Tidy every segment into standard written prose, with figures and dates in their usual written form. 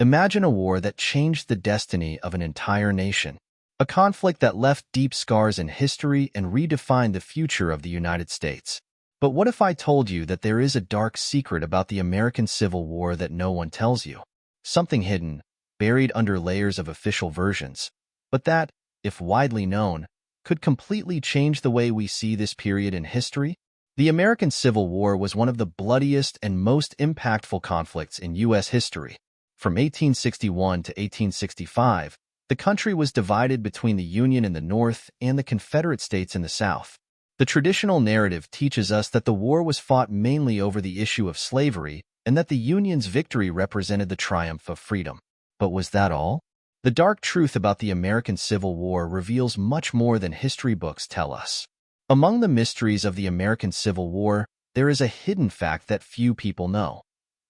Imagine a war that changed the destiny of an entire nation. A conflict that left deep scars in history and redefined the future of the United States. But what if I told you that there is a dark secret about the American Civil War that no one tells you? Something hidden, buried under layers of official versions, but that, if widely known, could completely change the way we see this period in history? The American Civil War was one of the bloodiest and most impactful conflicts in U.S. history. From 1861 to 1865, the country was divided between the Union in the North and the Confederate States in the South. The traditional narrative teaches us that the war was fought mainly over the issue of slavery and that the Union's victory represented the triumph of freedom. But was that all? The dark truth about the American Civil War reveals much more than history books tell us. Among the mysteries of the American Civil War, there is a hidden fact that few people know: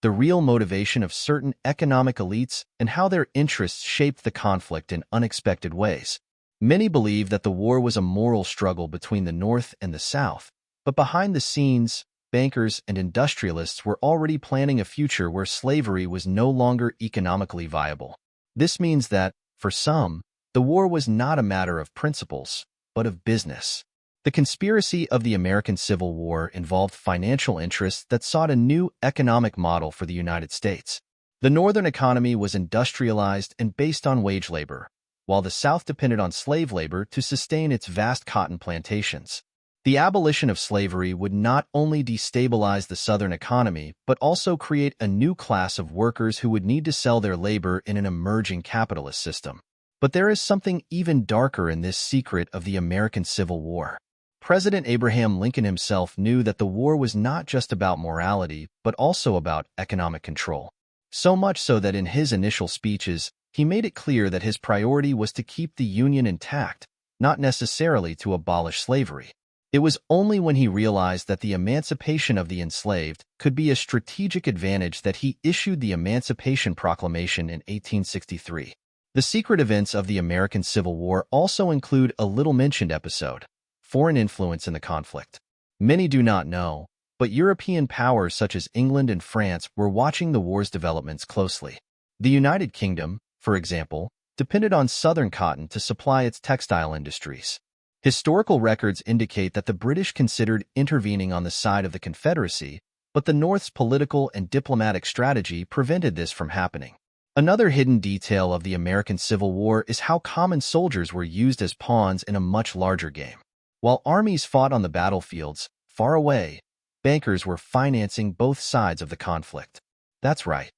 the real motivation of certain economic elites and how their interests shaped the conflict in unexpected ways. Many believe that the war was a moral struggle between the North and the South, but behind the scenes, bankers and industrialists were already planning a future where slavery was no longer economically viable. This means that, for some, the war was not a matter of principles, but of business. The conspiracy of the American Civil War involved financial interests that sought a new economic model for the United States. The Northern economy was industrialized and based on wage labor, while the South depended on slave labor to sustain its vast cotton plantations. The abolition of slavery would not only destabilize the Southern economy, but also create a new class of workers who would need to sell their labor in an emerging capitalist system. But there is something even darker in this secret of the American Civil War. President Abraham Lincoln himself knew that the war was not just about morality, but also about economic control. So much so that in his initial speeches, he made it clear that his priority was to keep the Union intact, not necessarily to abolish slavery. It was only when he realized that the emancipation of the enslaved could be a strategic advantage that he issued the Emancipation Proclamation in 1863. The secret events of the American Civil War also include a little-mentioned episode: foreign influence in the conflict. Many do not know, but European powers such as England and France were watching the war's developments closely. The United Kingdom, for example, depended on Southern cotton to supply its textile industries. Historical records indicate that the British considered intervening on the side of the Confederacy, but the North's political and diplomatic strategy prevented this from happening. Another hidden detail of the American Civil War is how common soldiers were used as pawns in a much larger game. While armies fought on the battlefields, far away, bankers were financing both sides of the conflict. That's right.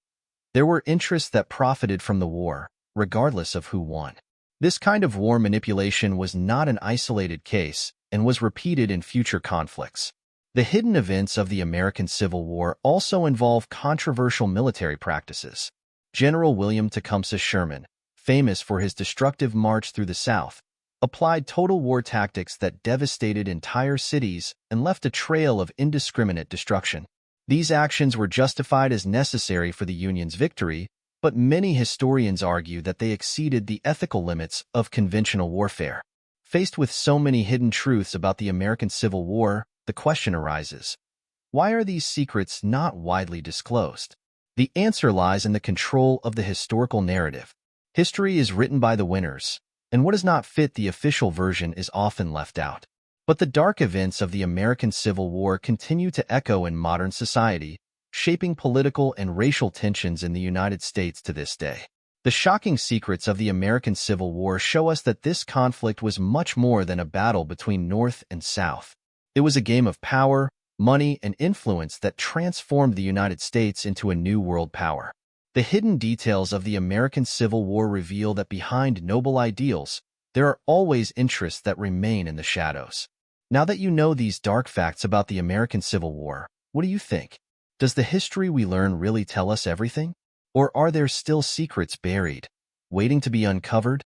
There were interests that profited from the war, regardless of who won. This kind of war manipulation was not an isolated case and was repeated in future conflicts. The hidden events of the American Civil War also involve controversial military practices. General William Tecumseh Sherman, famous for his destructive march through the South, applied total war tactics that devastated entire cities and left a trail of indiscriminate destruction. These actions were justified as necessary for the Union's victory, but many historians argue that they exceeded the ethical limits of conventional warfare. Faced with so many hidden truths about the American Civil War, the question arises: why are these secrets not widely disclosed? The answer lies in the control of the historical narrative. History is written by the winners, and what does not fit the official version is often left out. But the dark events of the American Civil War continue to echo in modern society, shaping political and racial tensions in the United States to this day. The shocking secrets of the American Civil War show us that this conflict was much more than a battle between North and South. It was a game of power, money, and influence that transformed the United States into a new world power. The hidden details of the American Civil War reveal that behind noble ideals, there are always interests that remain in the shadows. Now that you know these dark facts about the American Civil War, what do you think? Does the history we learn really tell us everything? Or are there still secrets buried, waiting to be uncovered?